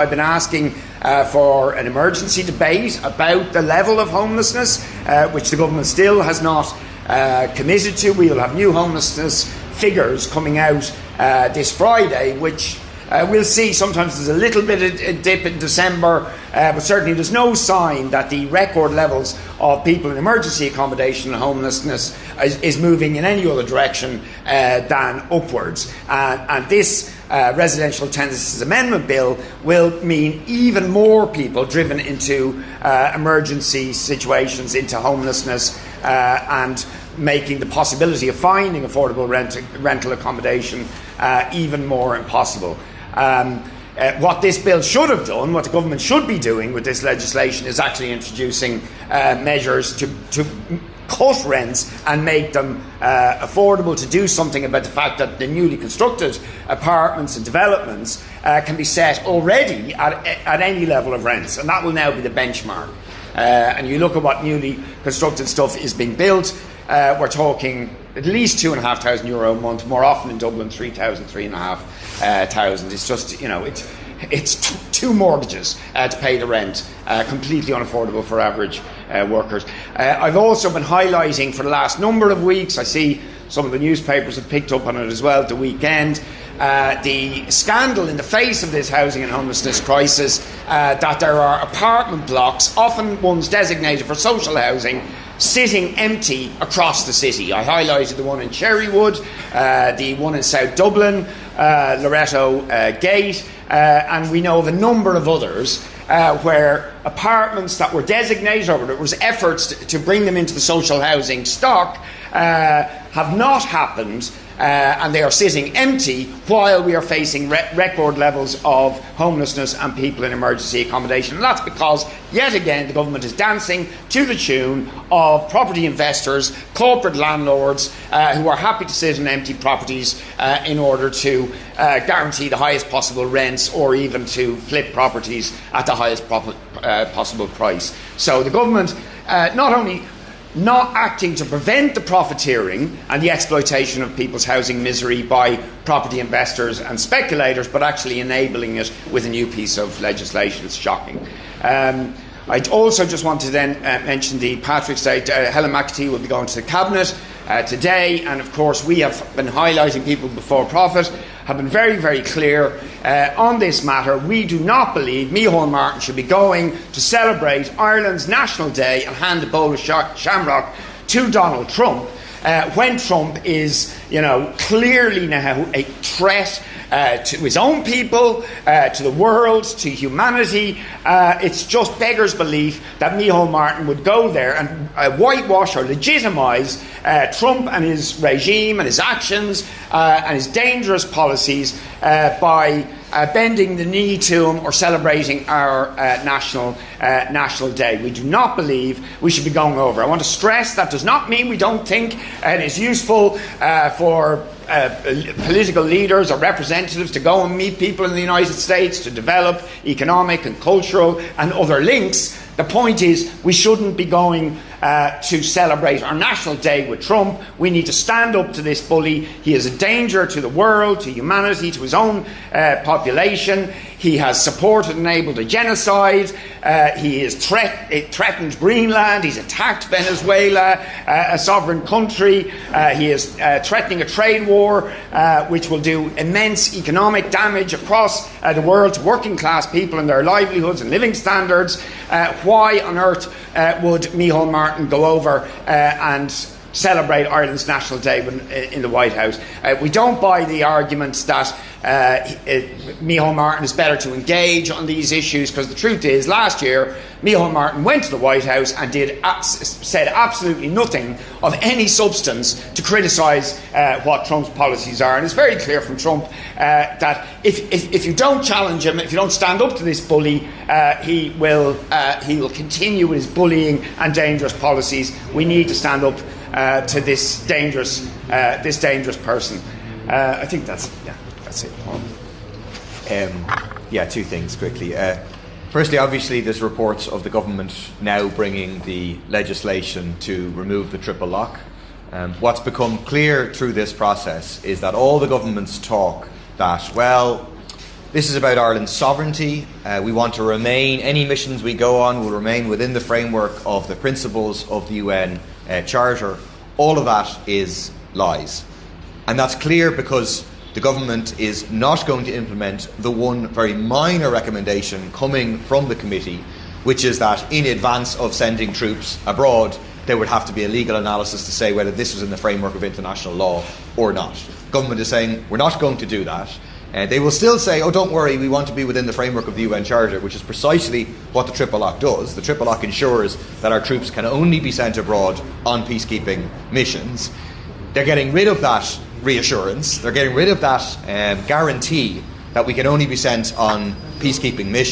I've been asking for an emergency debate about the level of homelessness, which the government still has not committed to. We will have new homelessness figures coming out this Friday, which we'll see. Sometimes there's a little bit of a dip in December, but certainly there's no sign that the record levels of people in emergency accommodation and homelessness is moving in any other direction than upwards. And this Residential Tenancies Amendment Bill will mean even more people driven into emergency situations, into homelessness, and making the possibility of finding affordable rental accommodation even more impossible. What this bill should have done, what the government should be doing with this legislation, is actually introducing measures to cut rents and make them affordable, to do something about the fact that the newly constructed apartments and developments can be set already at any level of rents, and that will now be the benchmark. And you look at what newly constructed stuff is being built, we're talking at least €2,500 a month, more often in Dublin 3,000, 3,500. It's just, it's two mortgages to pay the rent, completely unaffordable for average workers. I've also been highlighting for the last number of weeks, I see some of the newspapers have picked up on it as well at the weekend, the scandal in the face of this housing and homelessness crisis, that there are apartment blocks, often ones designated for social housing, sitting empty across the city. I highlighted the one in Cherrywood, the one in South Dublin, Loreto Gate, and we know of a number of others where apartments that were designated, or there was efforts to bring them into the social housing stock, have not happened, and they are sitting empty while we are facing record levels of homelessness and people in emergency accommodation. And that's because, yet again, the government is dancing to the tune of property investors, corporate landlords, who are happy to sit in empty properties in order to guarantee the highest possible rents, or even to flip properties at the highest possible price. So the government not only not acting to prevent the profiteering and the exploitation of people's housing misery by property investors and speculators, but actually enabling it with a new piece of legislation. It's shocking. I also just want to then mention the Patrick's Day. Helen McAtee will be going to the Cabinet today, and of course we have been highlighting People Before Profit, have been very, very clear on this matter. We do not believe Micheál Martin should be going to celebrate Ireland's National Day and hand a bowl of shamrock to Donald Trump when Trump is, clearly now a threat to his own people, to the world, to humanity. It's just beggars belief that Micheál Martin would go there and whitewash or legitimise Trump and his regime and his actions and his dangerous policies by bending the knee to him or celebrating our national day. We do not believe we should be going over. I want to stress that does not mean we don't think it is useful for political leaders or representatives to go and meet people in the United States to develop economic and cultural and other links. The point is, we shouldn't be going to celebrate our National Day with Trump. We need to stand up to this bully. He is a danger to the world, to humanity, to his own population. He has supported and enabled a genocide. He has threatened Greenland. He's attacked Venezuela, a sovereign country. He is threatening a trade war, which will do immense economic damage across the world to working class people and their livelihoods and living standards. Why on earth would Micheál Martin go over and celebrate Ireland's National Day in the White House? We don't buy the arguments that Micheál Martin is better to engage on these issues, because the truth is, last year Micheál Martin went to the White House and said absolutely nothing of any substance to criticise what Trump's policies are. And it's very clear from Trump that if you don't challenge him, if you don't stand up to this bully, he will continue with his bullying and dangerous policies. We need to stand up to this dangerous person. I think that's it. Two things quickly. Firstly, obviously, there's reports of the government now bringing the legislation to remove the triple lock. What's become clear through this process is that all the government's talk that, This is about Ireland's sovereignty. We want to remain, any missions we go on will remain within the framework of the principles of the UN Charter. All of that is lies. And that's clear because the government is not going to implement the one very minor recommendation coming from the committee, which is that in advance of sending troops abroad, there would have to be a legal analysis to say whether this was in the framework of international law or not. The government is saying, we're not going to do that. They will still say, oh, don't worry, we want to be within the framework of the UN Charter, which is precisely what the Triple Lock does. The Triple Lock ensures that our troops can only be sent abroad on peacekeeping missions. They're getting rid of that reassurance. They're getting rid of that guarantee that we can only be sent on peacekeeping missions.